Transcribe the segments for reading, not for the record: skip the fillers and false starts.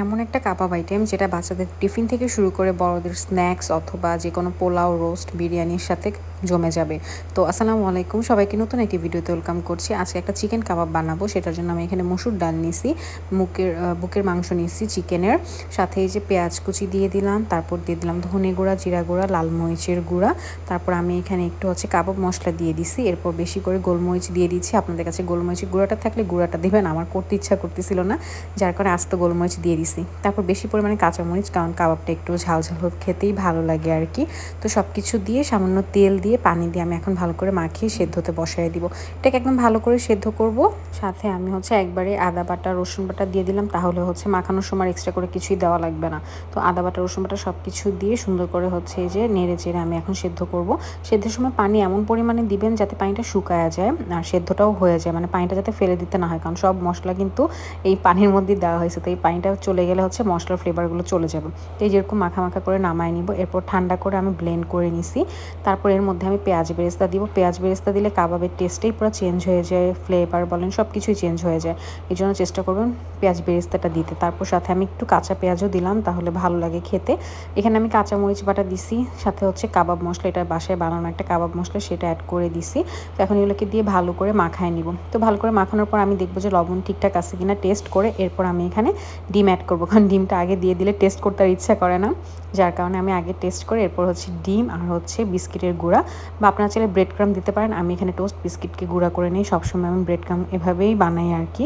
এমন একটা কাবাব আইটেম যেটা বাচ্চাদের টিফিন থেকে শুরু করে বড়দের স্ন্যাক্স অথবা যে কোনো পোলাও, রোস্ট, বিরিয়ানির সাথে জমে যাবে। তো আসসালামু আলাইকুম, সবাইকে নতুন একটি ভিডিওতে ওয়েলকাম করছি। আজকে একটা চিকেন কাবাব বানাবো, সেটার জন্য আমি এখানে মসুর ডাল নিছি, বুকের মাংস নিছি চিকেনের সাথে। এই যে পেঁয়াজ কুচি দিয়ে দিলাম, তারপর দিয়ে দিলাম ধনে গুঁড়া, জিরা গুঁড়া, লাল মরিচের গুঁড়া, তারপর আমি এখানে একটু কাবাব মশলা দিয়ে দিছি। এরপর বেশি করে গোলমরিচ দিয়ে দিচ্ছি। আপনাদের কাছে গোলমরিচের গুঁড়াটা থাকলে গুঁড়াটা দেবেন, আমার করতে ইচ্ছা করতেছিল না, যার কারণে আস্ত গোলমরিচ দিয়ে দিছি। তারপর বেশি পরিমাণে কাঁচামরিচ, কারণ কাবাবটা একটু ঝাল ঝাল খেতেই ভালো লাগে আর কি। তো সব কিছু দিয়ে সামান্য তেল দিয়ে পানি দিয়ে আমি এখন ভালো করে মাখিয়ে সেদ্ধতে বসাই দিব। এটাকে একদম ভালো করে সেদ্ধ করব। সাথে আমি একবারে আদা বাটা, রসুন বাটা দিয়ে দিলাম, তাহলে মাখানোর সময় এক্সট্রা করে কিছুই দেওয়া লাগবে না। তো আদা বাটা, রসুন বাটা সব কিছু দিয়ে সুন্দর করে এই যে নেড়ে চেড়ে আমি এখন সেদ্ধ করব। সেদ্ধের সময় পানি এমন পরিমাণে দিবেন যাতে পানিটা শুকায়া যায় আর সেদ্ধটাও হয়ে যায়, মানে পানিটা যাতে ফেলে দিতে না হয়, কারণ সব মশলা কিন্তু এই পানির মধ্যে দেওয়া হয়েছে। তো এই পানিটা চলে গেলে মশলার ফ্লেভারগুলো চলে যাবে। তো এই যেরকম মাখা মাখা করে নামায় নিব। এরপর ঠান্ডা করে আমি ব্লেন্ড করে নিছি। তারপর এর মধ্যে আমি পেঁয়াজ বেরেস্তা দিব। পেঁয়াজ বেরেস্তা দিলে কাবাবের টেস্টেই পুরো চেঞ্জ হয়ে যায়, ফ্লেভার বলেন সব কিছুই চেঞ্জ হয়ে যায়। এই জন্য চেষ্টা করবেন পেঁয়াজ বেরেস্তাটা দিতে। তারপর সাথে আমি একটু কাঁচা পেঁয়াজও দিলাম, তাহলে ভালো লাগে খেতে। এখানে আমি কাঁচা মরিচ বাটা দিছি, সাথে কাবাব মশলা, এটা বাসায় বানানো একটা কাবাব মশলা, সেটা অ্যাড করে দিছি। তো এখন এগুলোকে দিয়ে ভালো করে মাখায় নিব। তো ভালো করে মাখানোর পর আমি দেখবো যে লবণ ঠিকঠাক আছে কিনা টেস্ট করে এরপর আমি এখানে ডিম অ্যাড করবো, কারণ ডিমটা আগে দিয়ে দিলে টেস্ট করতে আর ইচ্ছা করে না, যার কারণে আমি আগে টেস্ট করে এরপর ডিম আর বিস্কিটের গুঁড়া, বা আপনারা চাইলে ব্রেড ক্রাম দিতে পারেন। আমি এখানে টোস্ট বিস্কিটকে গুঁড়া করে নিই, সবসময় আমি ব্রেড ক্রাম এভাবেই বানাই আর কি।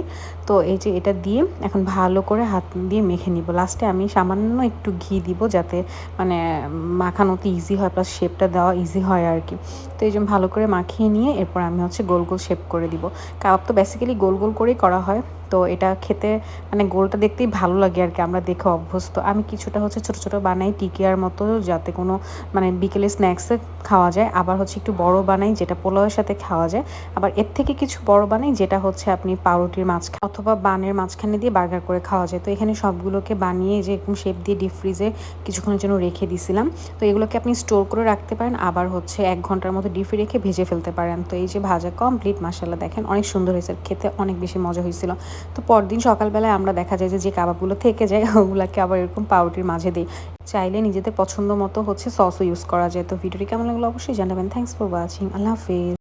তো এই যে এটা দিয়ে এখন ভালো করে হাত দিয়ে মেখে নিব। লাস্টে আমি সামান্য একটু ঘি দিব, যাতে মানে মাখানোতে ইজি হয়, প্লাস শেপটা দেওয়া ইজি হয় আর কি। তো এই জন্য ভালো করে মাখিয়ে নিয়ে এরপর আমি গোল গোল শেপ করে দিব। কাবাব তো বেসিক্যালি গোল গোল করেই করা হয়, তো এটা খেতে মানে গোলটা দেখতেই ভালো লাগে আর কি, আমরা দেখে অভ্যস্ত। আমি কিছুটা ছোট ছোট বানাই টিকিয়ার মতো, যাতে কোনো মানে বিকেলে স্ন্যাক্সে খাওয়া যায়। আবার একটু বড় বানাই, যেটা পোলাওয়ের সাথে খাওয়া যায়। আবার এর থেকে কিছু বড় বানাই, যেটা আপনি পাউরুটির মাঝখানে অথবা বানের মাঝখানে দিয়ে বার্গার করে খাওয়া যায়। তো এখানে সবগুলোকে বানিয়ে যে এরকম শেপ দিয়ে ডিপ ফ্রিজে কিছুক্ষণের জন্য রেখে দিছিলাম। তো এগুলোকে আপনি স্টোর করে রাখতে পারেন, আবার 1 ঘন্টার মতো ডিপে রেখে ভেজে ফেলতে পারেন। তো এই যে ভাজা কমপ্লিট, মাশাআল্লাহ দেখেন অনেক সুন্দর হয়েছে, খেতে অনেক বেশি মজা হয়েছিল। তো পরদিন সকালবেলায় আমরা দেখা যায় যে কাবাবগুলো থেকে যায় ওগুলোকে আবার এরকম পাউরুটির মাঝে দিই। চাইলে নিজেদের পছন্দ মতো সসও ইউজ করা যায়। তো ভিডিওটি কেমন লাগলো অবশ্যই জানাবেন। Thanks for watching. আল্লাহ হাফেজ।